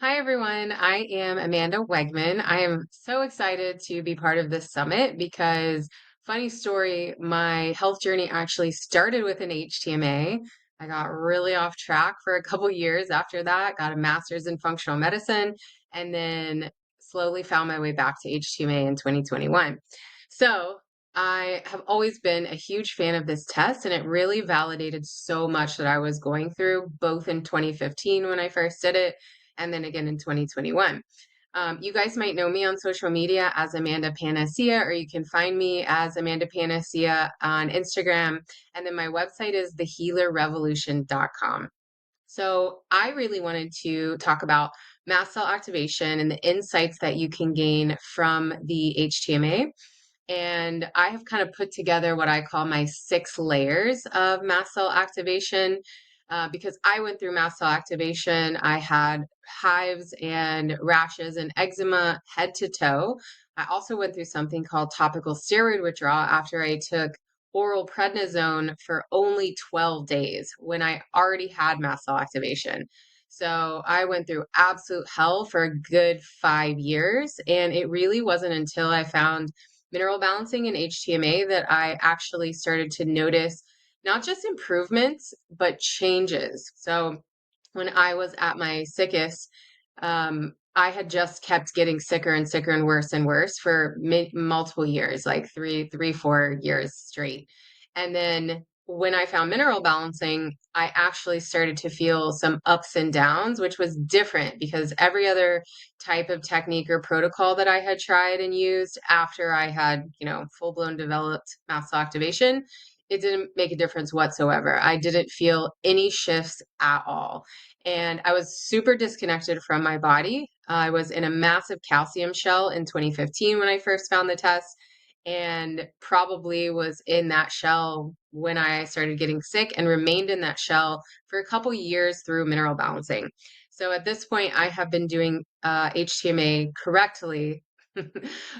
Hi, everyone. I am Amanda Wegman. I am so excited to be part of this summit because, funny story, my health journey actually started with an HTMA. I got really off track for a couple years after that, got a master's in functional medicine, and then slowly found my way back to HTMA in 2021. So, I have always been a huge fan of this test, and it really validated so much that I was going through, both in 2015 when I first did it and then again in 2021. You guys might know me on social media as Amanda Panacea, or you can find me as Amanda Panacea on Instagram. And then my website is thehealerrevolution.com. So I really wanted to talk about mast cell activation and the insights that you can gain from the HTMA. And I have kind of put together what I call my 6 layers of mast cell activation. Because I went through mast cell activation, I had hives and rashes and eczema head to toe. I also went through something called topical steroid withdrawal after I took oral prednisone for only 12 days when I already had mast cell activation. So I went through absolute hell for a good 5 years. And it really wasn't until I found mineral balancing and HTMA that I actually started to notice not just improvements, but changes. So when I was at my sickest, I had just kept getting sicker and sicker and worse for multiple years, like 4 years straight. And then when I found mineral balancing, I actually started to feel some ups and downs, which was different because every other type of technique or protocol that I had tried and used after I had, full blown developed mast cell activation, it didn't make a difference whatsoever. I didn't feel any shifts at all. And I was super disconnected from my body. I was in a massive calcium shell in 2015 when I first found the test, and probably was in that shell when I started getting sick and remained in that shell for a couple years through mineral balancing. So at this point, I have been doing HTMA correctly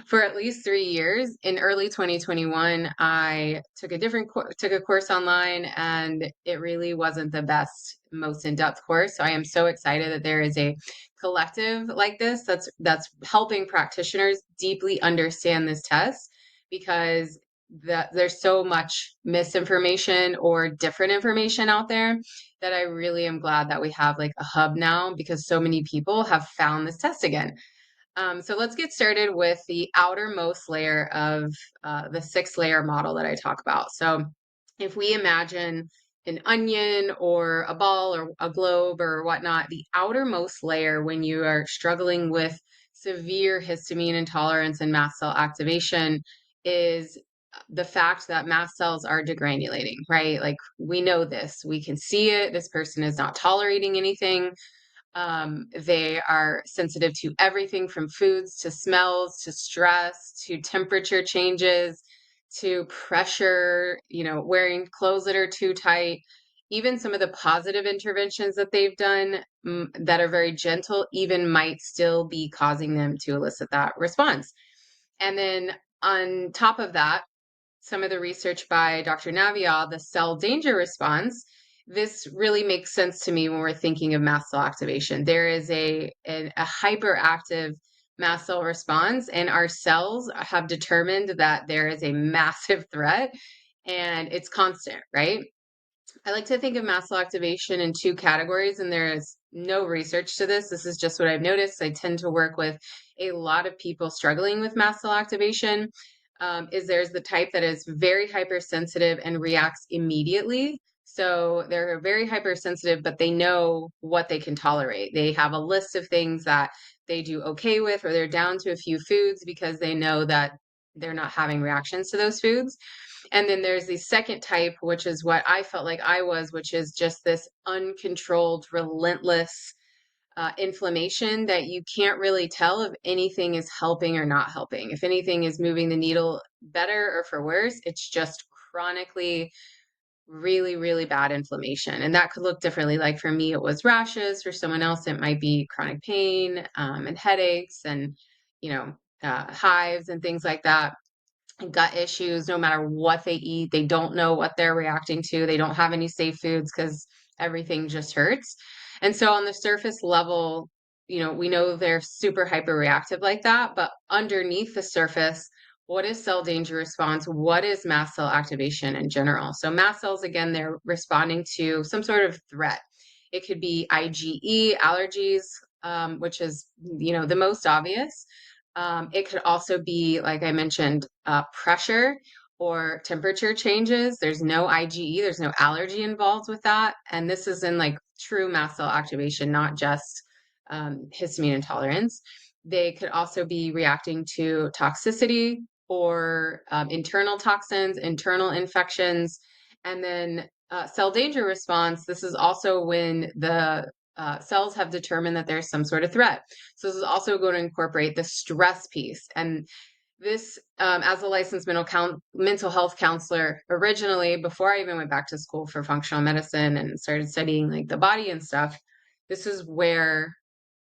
for at least 3 years. In early 2021, I took took a course online, and it really wasn't the best, most in-depth course. So I am so excited that there is a collective like this that's helping practitioners deeply understand this test, because there's so much misinformation or different information out there that I really am glad that we have like a hub now, because so many people have found this test again. So let's get started with the outermost layer of the 6 layer model that I talk about. So if we imagine an onion or a ball or a globe or whatnot, the outermost layer, when you are struggling with severe histamine intolerance and mast cell activation, is the fact that mast cells are degranulating, right? Like, we know this, we can see it. This person is not tolerating anything. They are sensitive to everything from foods to smells to stress to temperature changes to pressure, wearing clothes that are too tight. Even some of the positive interventions that they've done, that are very gentle, even might still be causing them to elicit that response. And then on top of that, some of the research by Dr. Navial, the cell danger response, this really makes sense to me when we're thinking of mast cell activation. There is a hyperactive mast cell response, and our cells have determined that there is a massive threat, and it's constant, right? I like to think of mast cell activation in 2 categories, and there is no research to this. This is just what I've noticed. I tend to work with a lot of people struggling with mast cell activation. Is there's the type that is very hypersensitive and reacts immediately. So they're very hypersensitive, but they know what they can tolerate. They have a list of things that they do okay with, or they're down to a few foods because they know that they're not having reactions to those foods. And then there's the second type, which is what I felt like I was, which is just this uncontrolled, relentless inflammation that you can't really tell if anything is helping or not helping. If anything is moving the needle better or for worse, it's just chronically really, really bad inflammation. And that could look differently. Like for me, it was rashes. For someone else, it might be chronic pain, and headaches and, hives and things like that. Gut issues. No matter what they eat, they don't know what they're reacting to. They don't have any safe foods because everything just hurts. And so on the surface level, we know they're super hyperreactive like that, but underneath the surface, what is cell danger response? What is mast cell activation in general? So mast cells, again, they're responding to some sort of threat. It could be IgE, allergies, which is, the most obvious. It could also be, like I mentioned, pressure or temperature changes. There's no IgE, there's no allergy involved with that. And this is in like true mast cell activation, not just histamine intolerance. They could also be reacting to toxicity or internal toxins, internal infections, and then cell danger response. This is also when the cells have determined that there's some sort of threat. So this is also going to incorporate the stress piece. And this, as a licensed mental health counselor, originally, before I even went back to school for functional medicine and started studying like the body and stuff, this is where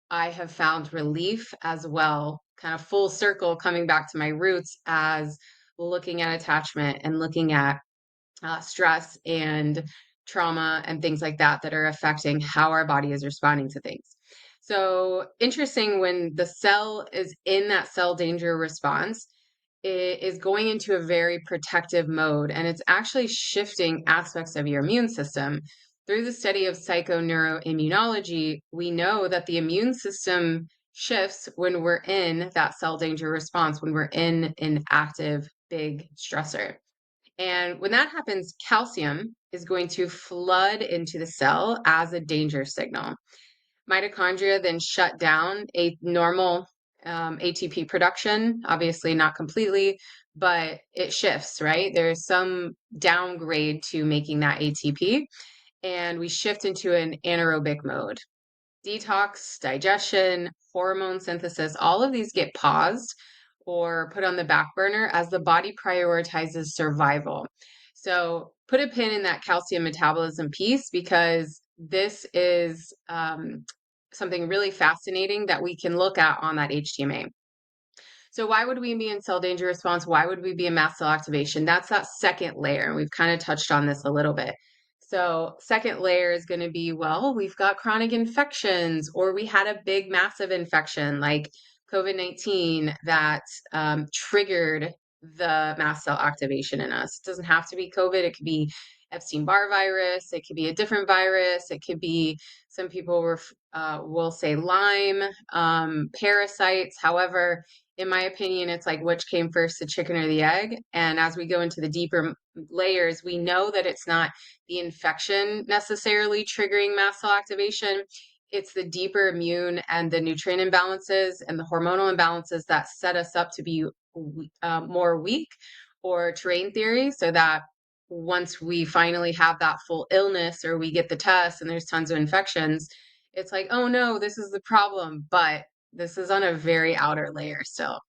I have found relief as well, kind of full circle coming back to my roots as looking at attachment and looking at stress and trauma and things like that that are affecting how our body is responding to things. So interesting, when the cell is in that cell danger response, it is going into a very protective mode, and it's actually shifting aspects of your immune system. Through the study of psychoneuroimmunology, we know that the immune system shifts when we're in that cell danger response, when we're in an active big stressor. And when that happens, calcium is going to flood into the cell as a danger signal. Mitochondria then shut down a normal ATP production, obviously not completely, but it shifts, right? There's some downgrade to making that ATP, and we shift into an anaerobic mode. Detox, digestion, hormone synthesis, all of these get paused or put on the back burner as the body prioritizes survival. So put a pin in that calcium metabolism piece, because this is something really fascinating that we can look at on that HTMA. So why would we be in cell danger response? Why would we be in mast cell activation? That's that second layer. And we've kind of touched on this a little bit. So second layer is going to be, well, we've got chronic infections, or we had a big, massive infection like COVID-19 that triggered the mast cell activation in us. It doesn't have to be COVID. It could be Epstein-Barr virus. It could be a different virus. It could be, some people will say Lyme, parasites. However, in my opinion, it's like, which came first, the chicken or the egg? And as we go into the deeper layers, we know that it's not the infection necessarily triggering mast cell activation. It's the deeper immune and the nutrient imbalances and the hormonal imbalances that set us up to be more weak, or terrain theory, so that once we finally have that full illness, or we get the test and there's tons of infections, it's like, oh no, this is the problem. But this is on a very outer layer still.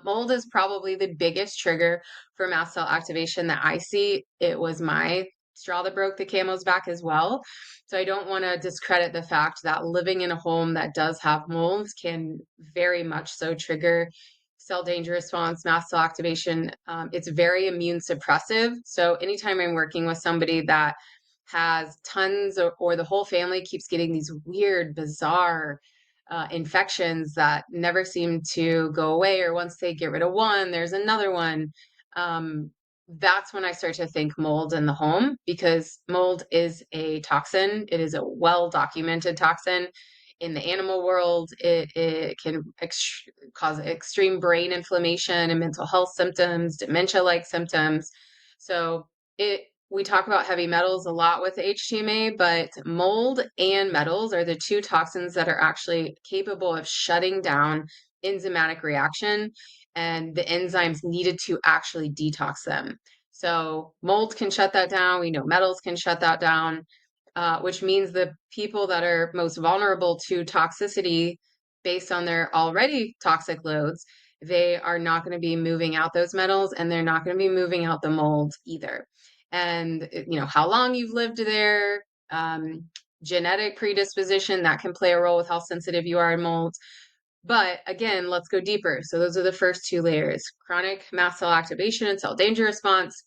Mold is probably the biggest trigger for mast cell activation that I see. It was my straw that broke the camel's back as well. So I don't want to discredit the fact that living in a home that does have molds can very much so trigger cell danger response, mast cell activation. It's very immune suppressive. So anytime I'm working with somebody that has tons or the whole family keeps getting these weird, bizarre infections that never seem to go away, or once they get rid of one, there's another one. That's when I start to think mold in the home, because mold is a toxin. It is a well-documented toxin. In the animal world, it can cause extreme brain inflammation and mental health symptoms, dementia-like symptoms. So we talk about heavy metals a lot with HTMA, but mold and metals are the two toxins that are actually capable of shutting down enzymatic reaction and the enzymes needed to actually detox them. So mold can shut that down. We know metals can shut that down, which means the people that are most vulnerable to toxicity based on their already toxic loads, they are not going to be moving out those metals, and they're not going to be moving out the mold either. And how long you've lived there, genetic predisposition, that can play a role with how sensitive you are in mold. But again, let's go deeper. So those are the first two layers: chronic mast cell activation and cell danger response.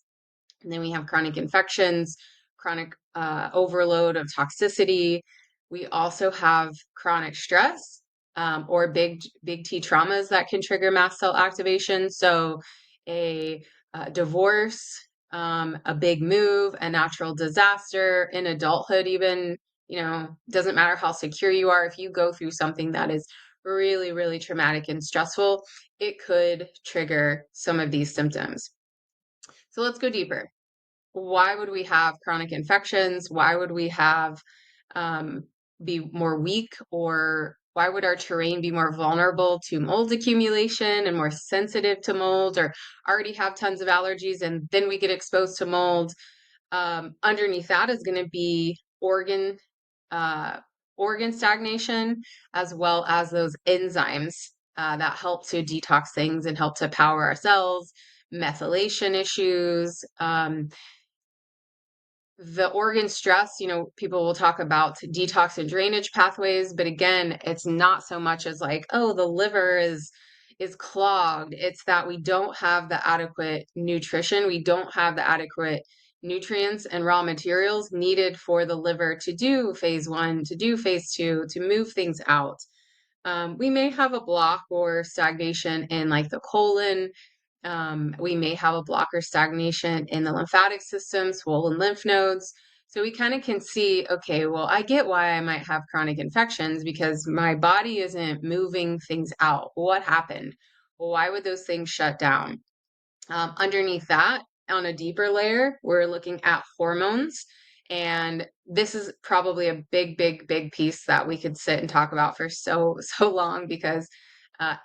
And then we have chronic infections, chronic overload of toxicity, We also have chronic stress, or big T traumas that can trigger mast cell activation. So a, divorce, a big move, a natural disaster in adulthood, even, doesn't matter how secure you are. If you go through something that is really, really traumatic and stressful, it could trigger some of these symptoms. So let's go deeper. Why would we have chronic infections? Why would we have um, be more weak, or why would our terrain be more vulnerable to mold accumulation and more sensitive to mold, or already have tons of allergies and then we get exposed to mold? Underneath that is going to be uh, organ stagnation, as well as those enzymes that help to detox things and help to power our cells, methylation issues, the organ stress. People will talk about detox and drainage pathways, but again, it's not so much as like, oh, the liver is clogged. It's that we don't have the adequate nutrition. We don't have the adequate nutrients and raw materials needed for the liver to do phase one, to do phase two, to move things out. We may have a block or stagnation in like the colon. We may have a block or stagnation in the lymphatic system, swollen lymph nodes. So we kind of can see, okay, well, I get why I might have chronic infections because my body isn't moving things out. What happened? Well, why would those things shut down? Underneath that, on a deeper layer, we're looking at hormones. And this is probably a big, big, big piece that we could sit and talk about for so, so long, because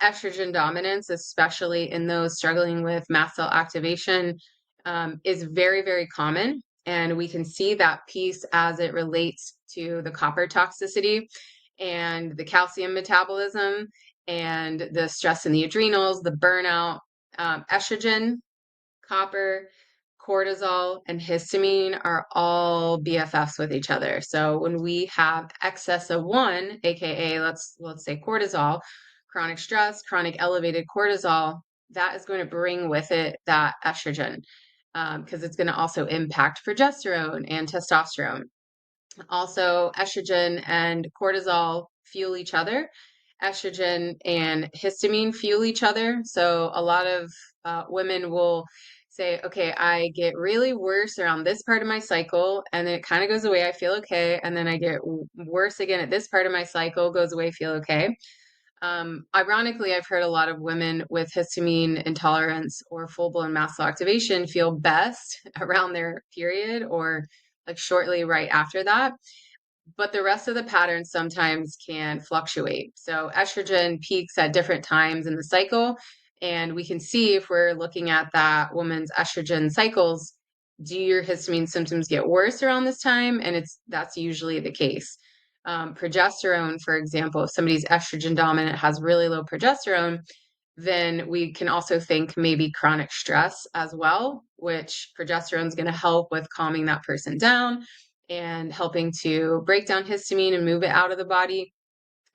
estrogen dominance, especially in those struggling with mast cell activation, is very, very common. And we can see that piece as it relates to the copper toxicity and the calcium metabolism and the stress in the adrenals, the burnout. Estrogen, copper, cortisol, and histamine are all BFFs with each other. So when we have excess of one, aka let's say cortisol, chronic stress, chronic elevated cortisol, that is going to bring with it that estrogen, because it's going to also impact progesterone and testosterone. Also, estrogen and cortisol fuel each other. Estrogen and histamine fuel each other. So a lot of women will say, okay, I get really worse around this part of my cycle, and then it kind of goes away. I feel okay. And then I get worse again at this part of my cycle, goes away, feel okay. Ironically, I've heard a lot of women with histamine intolerance or full-blown mast cell activation feel best around their period, or like shortly right after that. But the rest of the patterns sometimes can fluctuate. So estrogen peaks at different times in the cycle. And we can see, if we're looking at that woman's estrogen cycles, do your histamine symptoms get worse around this time? And that's usually the case. Progesterone, for example, if somebody's estrogen dominant, has really low progesterone, then we can also think maybe chronic stress as well, which progesterone is going to help with calming that person down and helping to break down histamine and move it out of the body.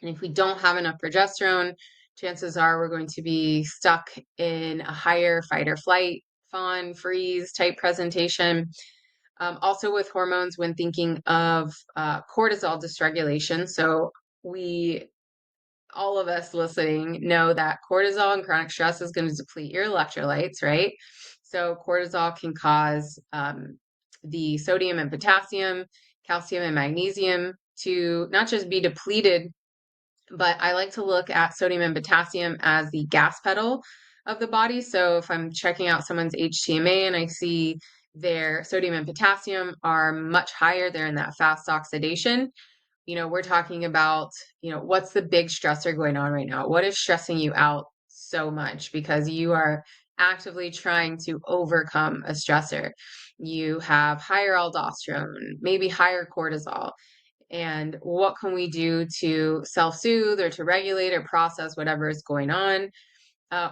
And if we don't have enough progesterone, chances are we're going to be stuck in a higher fight or flight, fawn, freeze type presentation. Also with hormones, when thinking of cortisol dysregulation. So we, all of us listening, know that cortisol and chronic stress is going to deplete your electrolytes, right? So cortisol can cause the sodium and potassium, calcium and magnesium to not just be depleted, but I like to look at sodium and potassium as the gas pedal of the body. So if I'm checking out someone's HTMA and I see their sodium and potassium are much higher, they're in that fast oxidation. We're talking about, what's the big stressor going on right now? What is stressing you out so much because you are actively trying to overcome a stressor? You have higher aldosterone, maybe higher cortisol. And what can we do to self-soothe or to regulate or process whatever is going on?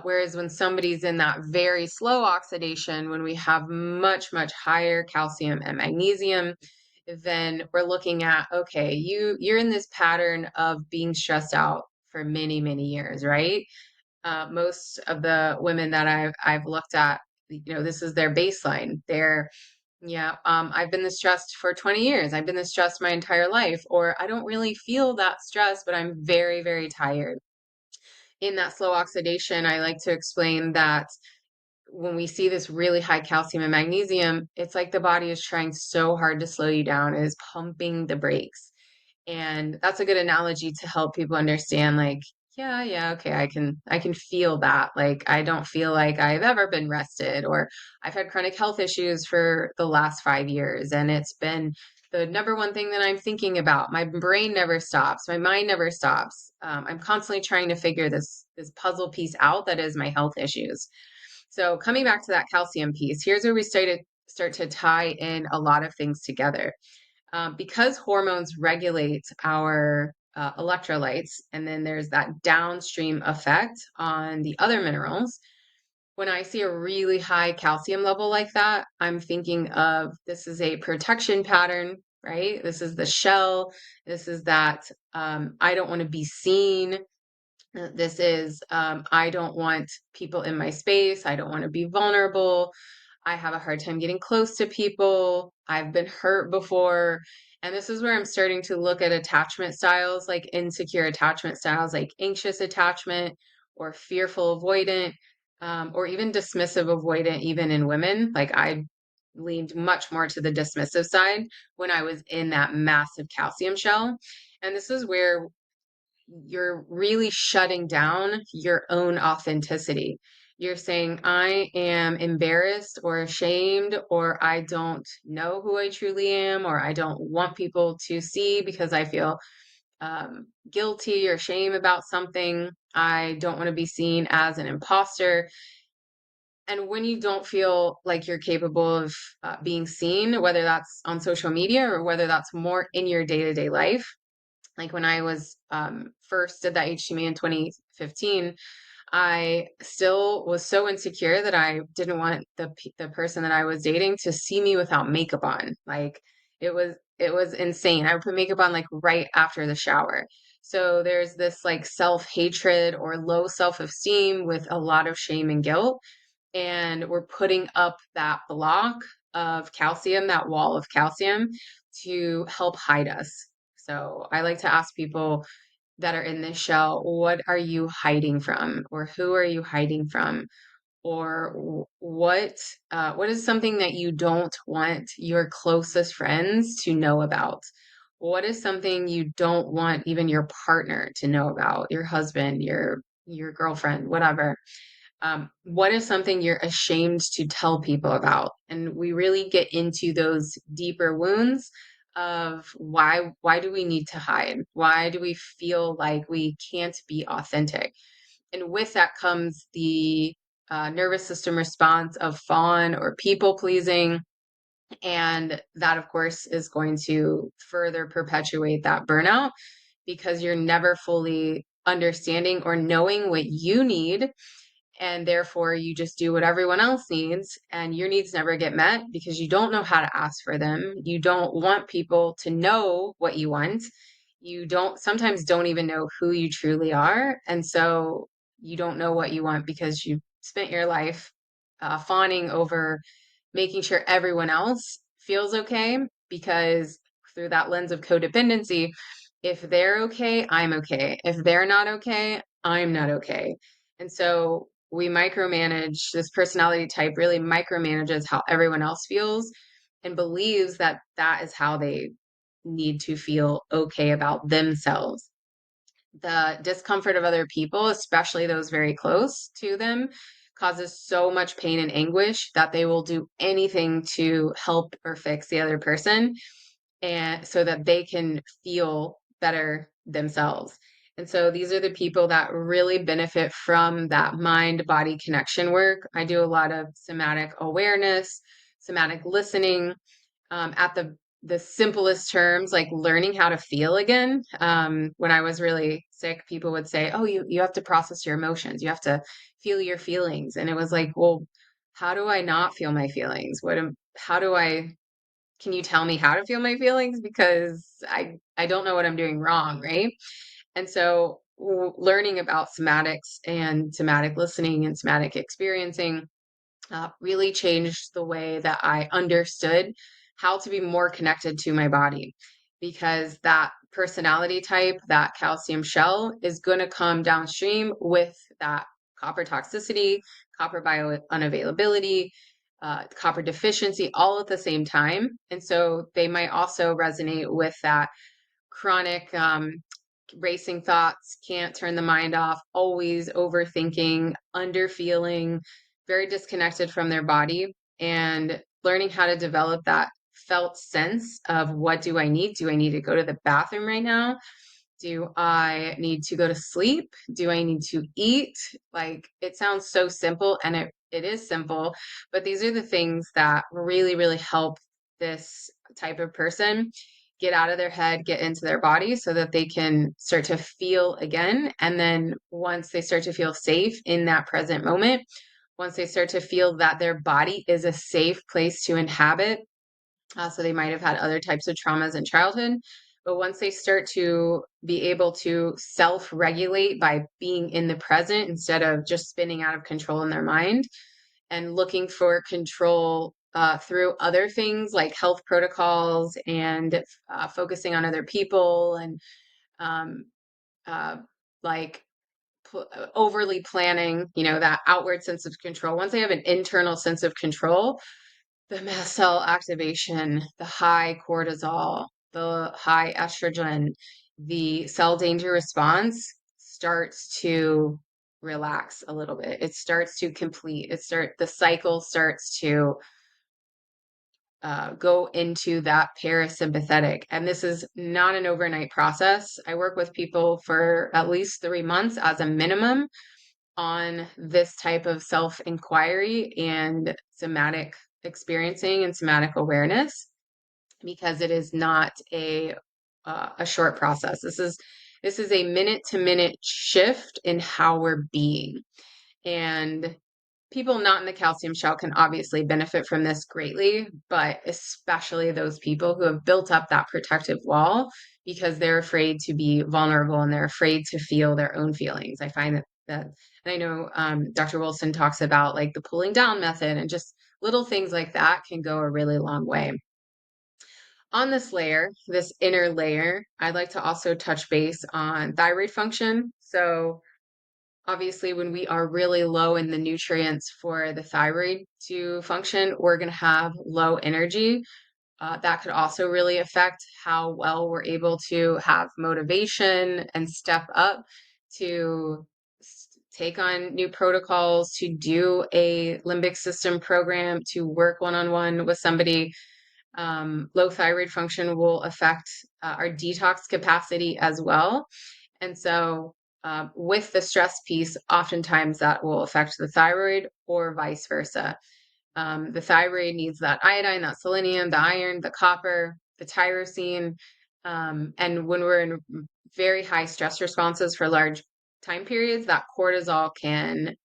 Whereas when somebody's in that very slow oxidation, when we have much, much higher calcium and magnesium, then we're looking at, okay, you're in this pattern of being stressed out for many, many years, right? Most of the women that I've looked at, this is their baseline. They're Yeah, I've been this stressed for 20 years. I've been this stressed my entire life, or I don't really feel that stress, but I'm very, very tired. In that slow oxidation, I like to explain that when we see this really high calcium and magnesium, it's like the body is trying so hard to slow you down. It is pumping the brakes. And that's a good analogy to help people understand, like, yeah, yeah, okay, I can feel that. Like, I don't feel like I've ever been rested, or I've had chronic health issues for the last 5 years, and it's been the number one thing that I'm thinking about. My brain never stops, my mind never stops. I'm constantly trying to figure this puzzle piece out that is my health issues. So coming back to that calcium piece, here's where we start to tie in a lot of things together. Because hormones regulate our electrolytes, and then there's that downstream effect on the other minerals. When I see a really high calcium level like that, I'm thinking of this is a protection pattern, right? This is the shell. This is that I don't want to be seen. This is I don't want people in my space. I don't want to be vulnerable. I have a hard time getting close to people. I've been hurt before. And this is where I'm starting to look at attachment styles, like insecure attachment styles, like anxious attachment or fearful avoidant, or even dismissive avoidant, even in women. Like I leaned much more to the dismissive side when I was in that massive calcium shell. And this is where you're really shutting down your own authenticity. You're saying, I am embarrassed or ashamed, or I don't know who I truly am, or I don't want people to see because I feel guilty or shame about something. I don't want to be seen as an imposter. And when you don't feel like you're capable of being seen, whether that's on social media or whether that's more in your day to day life, like when I was first did that HTMA in 2015, I still was so insecure that I didn't want the person that I was dating to see me without makeup on. Like it was insane. I would put makeup on like right after the shower. So there's this like self-hatred or low self-esteem with a lot of shame and guilt, and we're putting up that block of calcium, that wall of calcium, to help hide us. So I like to ask people that are in this shell, what are you hiding from? Or who are you hiding from? Or what is something that you don't want your closest friends to know about? What is something you don't want even your partner to know about, your husband, your girlfriend, whatever? What is something you're ashamed to tell people about? And we really get into those deeper wounds of why do we need to hide? Why do we feel like we can't be authentic? And with that comes the nervous system response of fawn or people pleasing. And that, of course, is going to further perpetuate that burnout because you're never fully understanding or knowing what you need, and therefore you just do what everyone else needs, and your needs never get met because you don't know how to ask for them. You don't want people to know what you want. You don't sometimes don't even know who you truly are, and so you don't know what you want because you spent your life fawning over making sure everyone else feels okay, because through that lens of codependency, if they're okay, I'm okay. If they're not okay, I'm not okay. And so we micromanage. This personality type really micromanages how everyone else feels and believes that that is how they need to feel okay about themselves. The discomfort of other people, especially those very close to them, causes so much pain and anguish that they will do anything to help or fix the other person, and so that they can feel better themselves. And so these are the people that really benefit from that mind body connection work. I do a lot of somatic awareness, somatic listening, at the simplest terms, like learning how to feel again. When I was really sick, people would say, "Oh, you have to process your emotions. You have to feel your feelings." And it was like, well, how do I not feel my feelings? How do I can you tell me how to feel my feelings? Because I don't know what I'm doing wrong, right? And so learning about somatics and somatic listening and somatic experiencing really changed the way that I understood how to be more connected to my body, because that personality type, that calcium shell, is going to come downstream with that copper toxicity, copper bio unavailability, copper deficiency, all at the same time. And so they might also resonate with that chronic racing thoughts, can't turn the mind off, always overthinking, underfeeling, very disconnected from their body, and learning how to develop that felt sense of, what do I need? Do I need to go to the bathroom right now? Do I need to go to sleep? Do I need to eat? Like, it sounds so simple, and it is simple, but these are the things that really, really help this type of person get out of their head, get into their body so that they can start to feel again. And then once they start to feel safe in that present moment, once they start to feel that their body is a safe place to inhabit, so they might have had other types of traumas in childhood. But once they start to be able to self-regulate by being in the present instead of just spinning out of control in their mind and looking for control through other things like health protocols and focusing on other people and um, uh, like overly planning, that outward sense of control. Once they have an internal sense of control, the mast cell activation, the high cortisol, the high estrogen, the cell danger response starts to relax a little bit. It starts to complete. The cycle starts to go into that parasympathetic. And this is not an overnight process. I work with people for at least 3 months as a minimum on this type of self-inquiry and somatic experiencing and somatic awareness, because it is not a short process. This is a minute to minute shift in how we're being. And people not in the calcium shell can obviously benefit from this greatly, but especially those people who have built up that protective wall because they're afraid to be vulnerable and they're afraid to feel their own feelings. I find that and I know Dr. Wilson talks about like the pulling down method, and just little things like that can go a really long way. On this layer, this inner layer, I'd like to also touch base on thyroid function. So obviously, when we are really low in the nutrients for the thyroid to function, we're going to have low energy. That could also really affect how well we're able to have motivation and step up to take on new protocols, to do a limbic system program, to work one-on-one with somebody. Low thyroid function will affect our detox capacity as well. And so, with the stress piece, oftentimes that will affect the thyroid or vice versa. The thyroid needs that iodine, that selenium, the iron, the copper, the tyrosine. And when we're in very high stress responses for large time periods, that cortisol can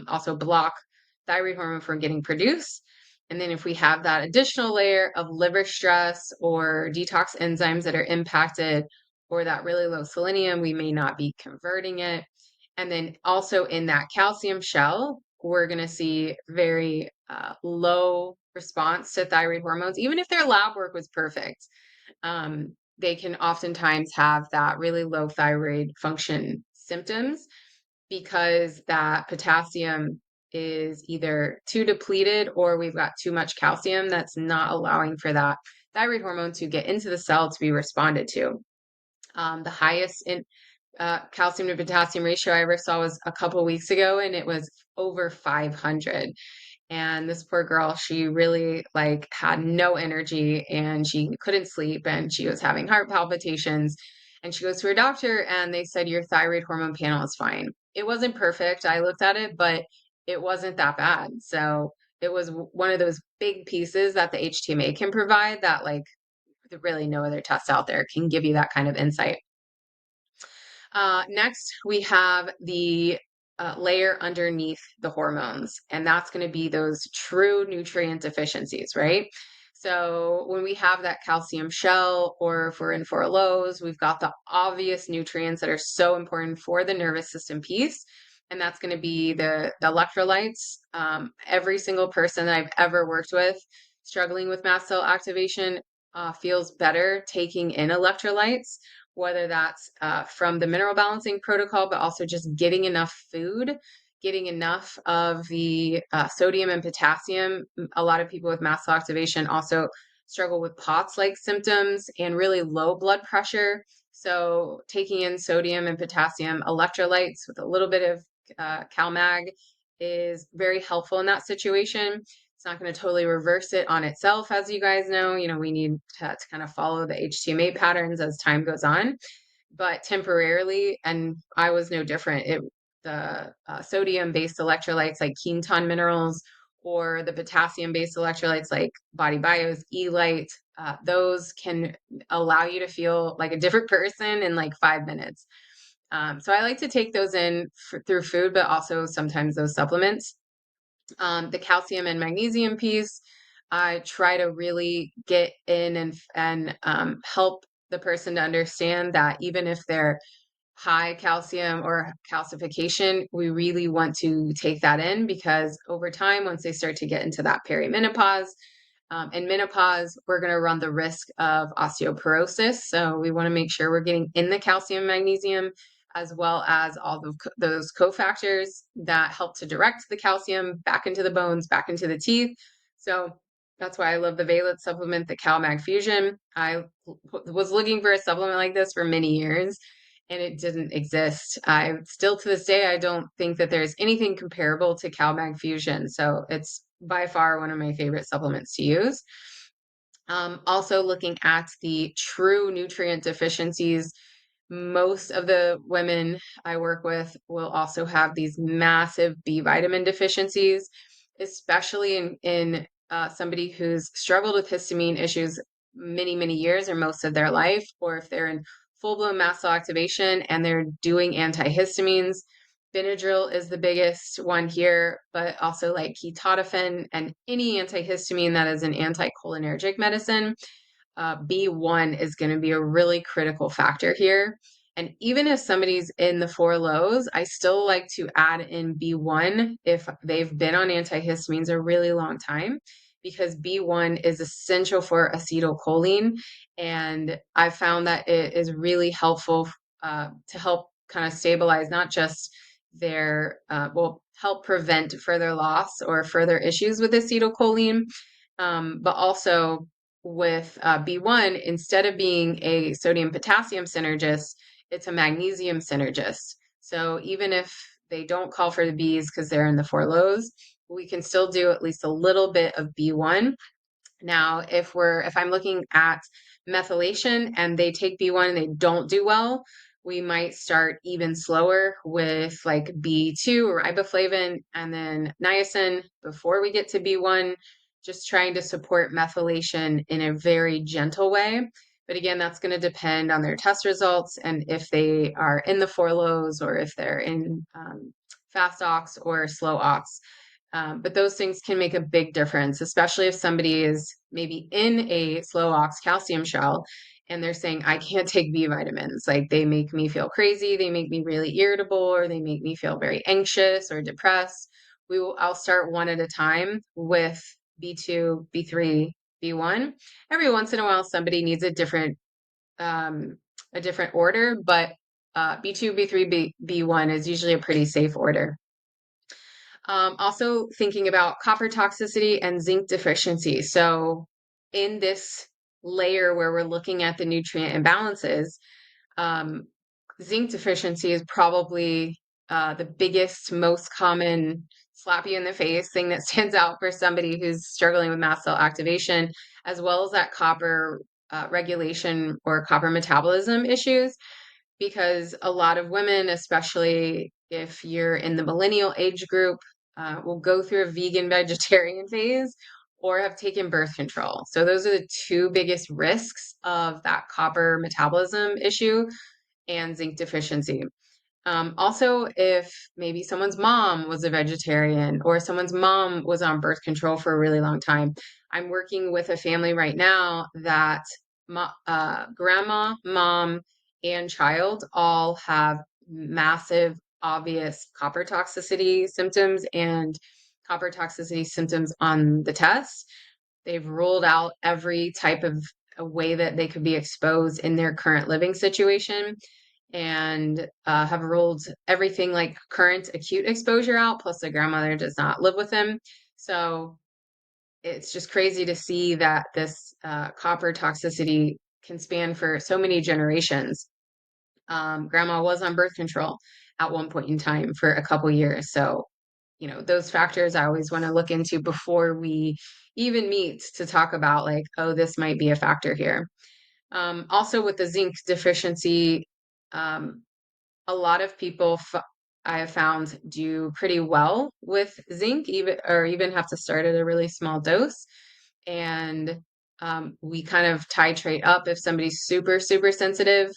also block thyroid hormone from getting produced. And then if we have that additional layer of liver stress or detox enzymes that are impacted, or that really low selenium, we may not be converting it. And then also in that calcium shell, we're going to see very low response to thyroid hormones, even if their lab work was perfect. They can oftentimes have that really low thyroid function symptoms because that potassium is either too depleted or we've got too much calcium that's not allowing for that thyroid hormone to get into the cell to be responded to. The highest in calcium to potassium ratio I ever saw was a couple weeks ago, and it was over 500. And this poor girl, she really like had no energy and she couldn't sleep and she was having heart palpitations. And she goes to her doctor and they said, your thyroid hormone panel is fine. It wasn't perfect. I looked at it, but it wasn't that bad. So it was one of those big pieces that the HTMA can provide that like really no other test out there can give you that kind of insight. Next, we have the layer underneath the hormones, and that's going to be those true nutrient deficiencies, right? So when we have that calcium shell, or if we're in four lows, we've got the obvious nutrients that are so important for the nervous system piece. and that's going to be the electrolytes. Every single person that I've ever worked with struggling with mast cell activation feels better taking in electrolytes, whether that's from the mineral balancing protocol, but also just getting enough food, getting enough of the sodium and potassium. A lot of people with mast cell activation also struggle with POTS-like symptoms and really low blood pressure. So taking in sodium and potassium electrolytes with a little bit of CalMag is very helpful in that situation. It's not going to totally reverse it on itself, as you guys know. We need to kind of follow the HTMA patterns as time goes on, but temporarily, and I was no different. The sodium-based electrolytes like Quinton minerals or the potassium-based electrolytes like Body Bio's E-Lite, those can allow you to feel like a different person in like 5 minutes. So I like to take those in through food, but also sometimes those supplements. The calcium and magnesium piece, I try to really get in and help the person to understand that even if they're high calcium or calcification, we really want to take that in because over time, once they start to get into that perimenopause, and menopause, we're going to run the risk of osteoporosis. So we want to make sure we're getting in the calcium, magnesium, as well as all of those cofactors that help to direct the calcium back into the bones, back into the teeth. So that's why I love the Valence supplement, the CalMag Fusion. I was looking for a supplement like this for many years and it didn't exist. I still to this day, I don't think that there's anything comparable to CalMag Fusion. So it's by far one of my favorite supplements to use. Also looking at the true nutrient deficiencies, most of the women I work with will also have these massive B vitamin deficiencies, especially in somebody who's struggled with histamine issues many, many years or most of their life, or if they're in full-blown mast cell activation and they're doing antihistamines. Benadryl is the biggest one here, but also like ketotifen and any antihistamine that is an anticholinergic medicine. B1 is going to be a really critical factor here. And even if somebody's in the four lows, I still like to add in B1 if they've been on antihistamines a really long time, because B1 is essential for acetylcholine. And I found that it is really helpful to help kind of stabilize not just will help prevent further loss or further issues with acetylcholine, but also with B1, instead of being a sodium potassium synergist, it's a magnesium synergist. So even if they don't call for the Bs because they're in the four lows, we can still do at least a little bit of B1. Now, if I'm looking at methylation and they take B1 and they don't do well, we might start even slower with like B2 or riboflavin and then niacin before we get to B1, just trying to support methylation in a very gentle way. But again, that's going to depend on their test results and if they are in the four lows or if they're in fast ox or slow ox. But those things can make a big difference, especially if somebody is maybe in a slow ox calcium shell and they're saying, I can't take B vitamins. Like they make me feel crazy, they make me really irritable, or they make me feel very anxious or depressed. I'll start one at a time with B2, B3, B1. Every once in a while, somebody needs a different order, but B2, B3, B1 is usually a pretty safe order. Also thinking about copper toxicity and zinc deficiency. So in this layer where we're looking at the nutrient imbalances, zinc deficiency is probably the biggest, most common slap you in the face thing that stands out for somebody who's struggling with mast cell activation, as well as that copper regulation or copper metabolism issues, because a lot of women, especially if you're in the millennial age group, will go through a vegan vegetarian phase or have taken birth control. So those are the two biggest risks of that copper metabolism issue and zinc deficiency. Also, if maybe someone's mom was a vegetarian or someone's mom was on birth control for a really long time. I'm working with a family right now that grandma, mom, and child all have massive obvious copper toxicity symptoms and copper toxicity symptoms on the test. They've ruled out every type of a way that they could be exposed in their current living situation and have ruled everything like current acute exposure out, plus the grandmother does not live with him. So it's just crazy to see that this copper toxicity can span for so many generations. Grandma was on birth control at one point in time for a couple years. So, those factors I always want to look into before we even meet to talk about like, oh, this might be a factor here. Also with the zinc deficiency, um, a lot of people I have found do pretty well with zinc, even have to start at a really small dose. And we kind of titrate up if somebody's super, super sensitive.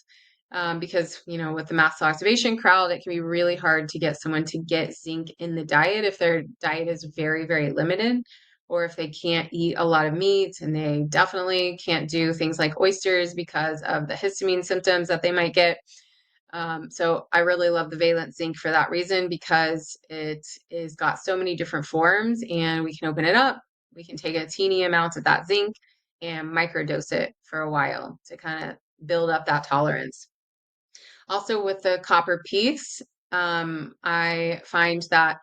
Because, with the mast cell activation crowd, it can be really hard to get someone to get zinc in the diet if their diet is very, very limited, or if they can't eat a lot of meat and they definitely can't do things like oysters because of the histamine symptoms that they might get. So I really love the valent zinc for that reason, because it is got so many different forms and we can open it up. We can take a teeny amount of that zinc and microdose it for a while to kind of build up that tolerance. Also with the copper piece, I find that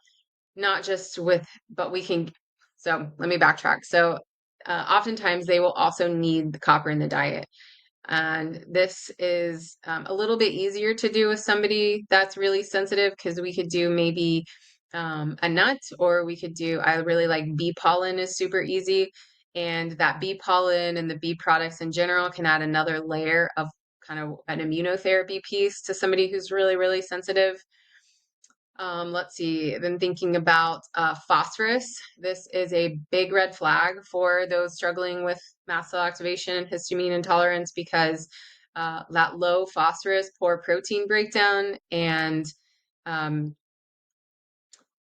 not just with, but we can, so let me backtrack. So oftentimes they will also need the copper in the diet. And this is a little bit easier to do with somebody that's really sensitive, because we could do maybe a nut, or we could do, I really like bee pollen is super easy. And that bee pollen and the bee products in general can add another layer of kind of an immunotherapy piece to somebody who's really, really sensitive. Let's see, then thinking about phosphorus. This is a big red flag for those struggling with mast cell activation and histamine intolerance, because that low phosphorus, poor protein breakdown, and um,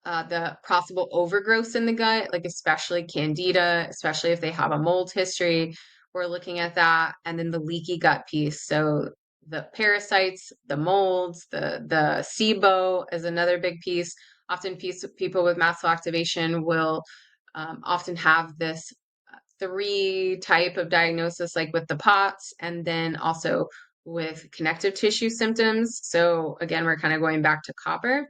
the possible overgrowth in the gut, like especially candida, especially if they have a mold history. We're looking at that. And then the leaky gut piece. So the parasites, the molds, the SIBO is another big piece. Often people with mast cell activation will often have this three type of diagnosis, like with the POTS, and then also with connective tissue symptoms. So again, we're kind of going back to copper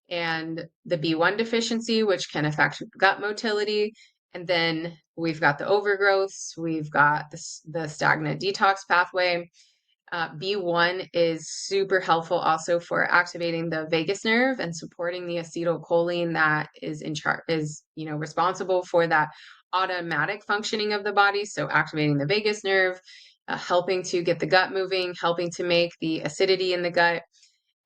and the B1 deficiency, which can affect gut motility. And then we've got the overgrowths, we've got the stagnant detox pathway. B1 is super helpful also for activating the vagus nerve and supporting the acetylcholine that is responsible for that automatic functioning of the body. So activating the vagus nerve, helping to get the gut moving, helping to make the acidity in the gut.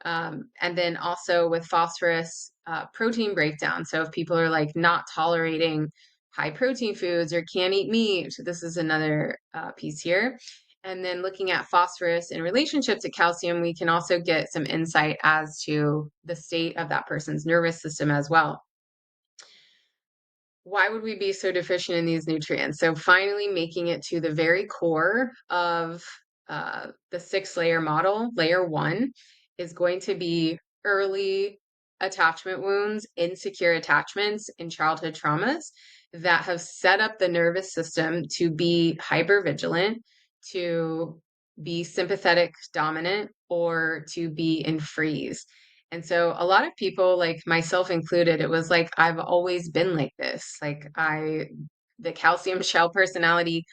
And then also with phosphorus, protein breakdown. So if people are like not tolerating high protein foods or can't eat meat, this is another piece here. And then looking at phosphorus in relationship to calcium, we can also get some insight as to the state of that person's nervous system as well. Why would we be so deficient in these nutrients? So finally making it to the very core of the 6-layer model. Layer 1 is going to be early attachment wounds, insecure attachments, and childhood traumas that have set up the nervous system to be hypervigilant, to be sympathetic dominant, or to be in freeze. And so a lot of people, like myself included, it was like, I've always been like this. Like the calcium shell personality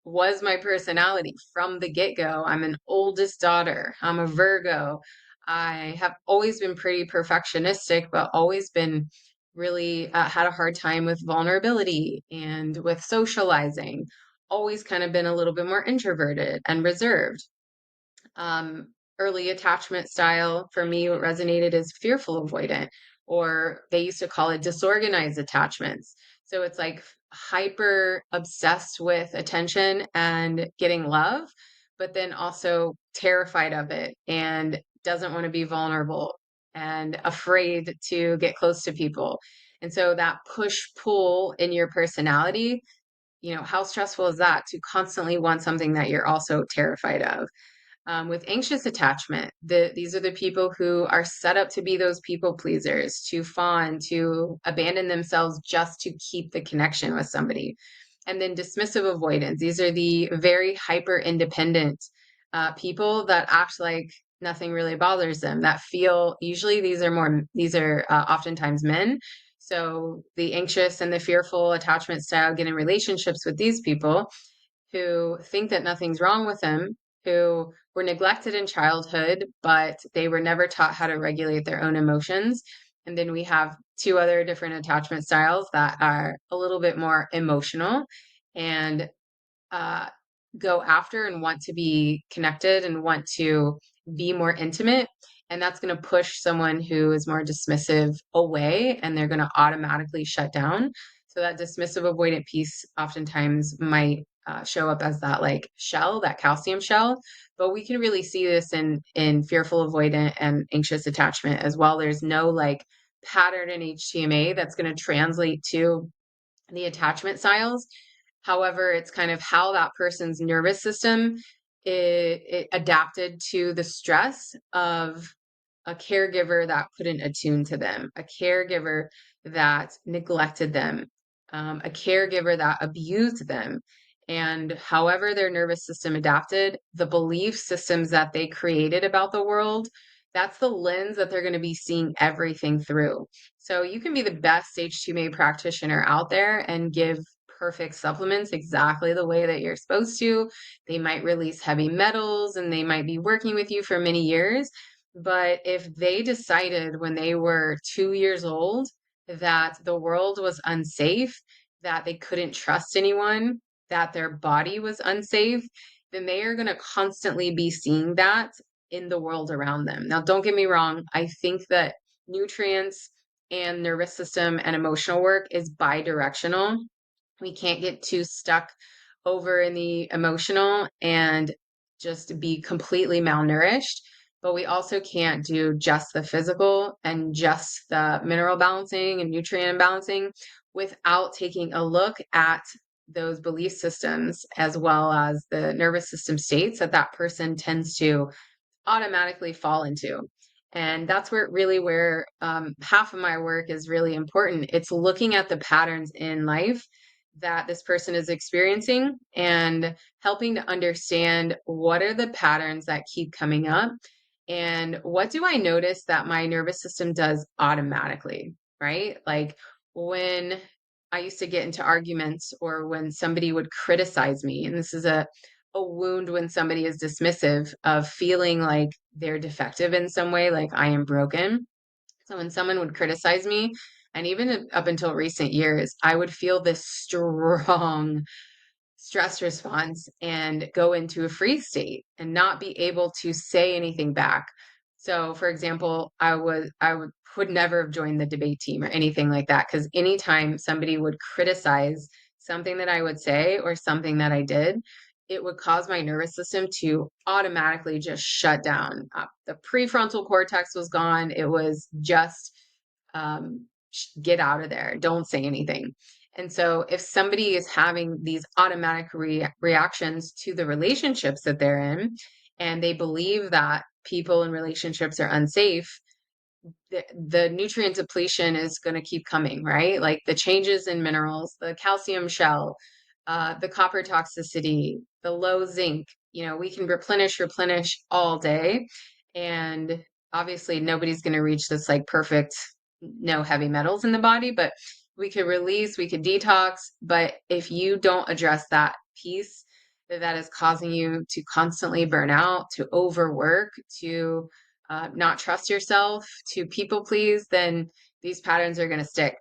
was my personality from the get-go. I'm an oldest daughter. I'm a Virgo. I have always been pretty perfectionistic, but always been really had a hard time with vulnerability and with socializing. Always kind of been a little bit more introverted and reserved. um, Early attachment style for me, what resonated is fearful avoidant, or they used to call it disorganized attachments. So it's like hyper obsessed with attention and getting love, but then also terrified of it and doesn't want to be vulnerable and afraid to get close to people. And so that push pull in your personality, how stressful is that to constantly want something that you're also terrified of? With anxious attachment, these are the people who are set up to be those people pleasers, to fawn, to abandon themselves just to keep the connection with somebody. And then dismissive avoidance. These are the very hyper independent people that act like nothing really bothers them, that feel, usually these are oftentimes men. So the anxious and the fearful attachment style get in relationships with these people who think that nothing's wrong with them, who were neglected in childhood, but they were never taught how to regulate their own emotions. And then we have two other different attachment styles that are a little bit more emotional and uh, go after and want to be connected and want to be more intimate. And that's going to push someone who is more dismissive away, and they're going to automatically shut down. So that dismissive avoidant piece oftentimes might show up as that like shell, that calcium shell. But we can really see this in fearful avoidant and anxious attachment as well. There's no like pattern in HTMA that's going to translate to the attachment styles. However, it's kind of how that person's nervous system it adapted to the stress of a caregiver that couldn't attune to them, a caregiver that neglected them, a caregiver that abused them. And however their nervous system adapted, the belief systems that they created about the world, that's the lens that they're going to be seeing everything through. So you can be the best HTMA practitioner out there and give perfect supplements exactly the way that you're supposed to. They might release heavy metals and they might be working with you for many years. But if they decided when they were 2 years old that the world was unsafe, that they couldn't trust anyone, that their body was unsafe, then they are going to constantly be seeing that in the world around them. Now, don't get me wrong. I think that nutrients and nervous system and emotional work is bi-directional. We can't get too stuck over in the emotional and just be completely malnourished. But we also can't do just the physical and just the mineral balancing and nutrient balancing without taking a look at those belief systems as well as the nervous system states that that person tends to automatically fall into. And that's where half of my work is really important. It's looking at the patterns in life that this person is experiencing and helping to understand what are the patterns that keep coming up and what do I notice that my nervous system does automatically, right? Like when I used to get into arguments or when somebody would criticize me, and this is a wound when somebody is dismissive of feeling like they're defective in some way, like I am broken. So when someone would criticize me, and even up until recent years, I would feel this strong stress response and go into a freeze state and not be able to say anything back. So, for example, would never have joined the debate team or anything like that because anytime somebody would criticize something that I would say or something that I did, it would cause my nervous system to automatically just shut down. The prefrontal cortex was gone. It was just um, get out of there. Don't say anything. And so if somebody is having these automatic reactions to the relationships that they're in, and they believe that people in relationships are unsafe, the nutrient depletion is going to keep coming, right? Like the changes in minerals, the calcium shell, the copper toxicity, the low zinc, we can replenish all day. And obviously nobody's going to reach this like perfect, no heavy metals in the body, but we could release, we could detox. But if you don't address that piece that is causing you to constantly burn out, to overwork, to not trust yourself, to people please, then these patterns are going to stick.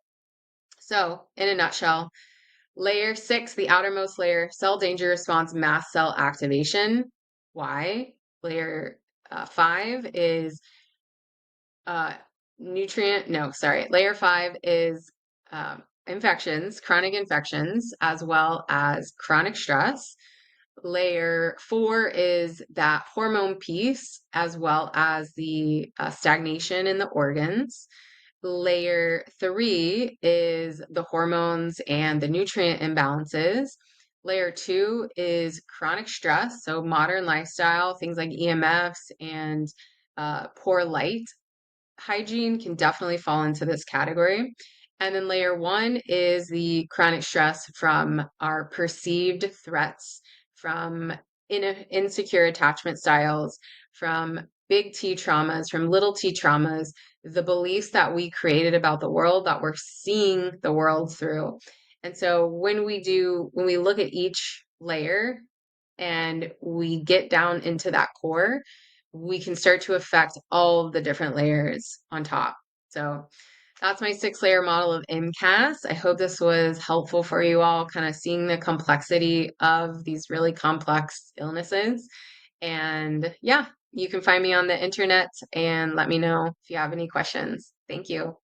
So, in a nutshell, layer 6, the outermost layer, cell danger response, mast cell activation. Why? Layer 5 is layer 5 is infections, chronic infections, as well as chronic stress. Layer 4 is that hormone piece, as well as the stagnation in the organs. Layer 3 is the hormones and the nutrient imbalances. Layer two is chronic stress, so modern lifestyle, things like EMFs and poor light hygiene can definitely fall into this category. And then layer one is the chronic stress from our perceived threats, from insecure attachment styles, from big T traumas, from little t traumas, the beliefs that we created about the world that we're seeing the world through. And so when we look at each layer and we get down into that core, we can start to affect all the different layers on top. So that's my 6 layer model of MCAS. I hope this was helpful for you all, kind of seeing the complexity of these really complex illnesses. And yeah, you can find me on the internet and let me know if you have any questions. Thank you.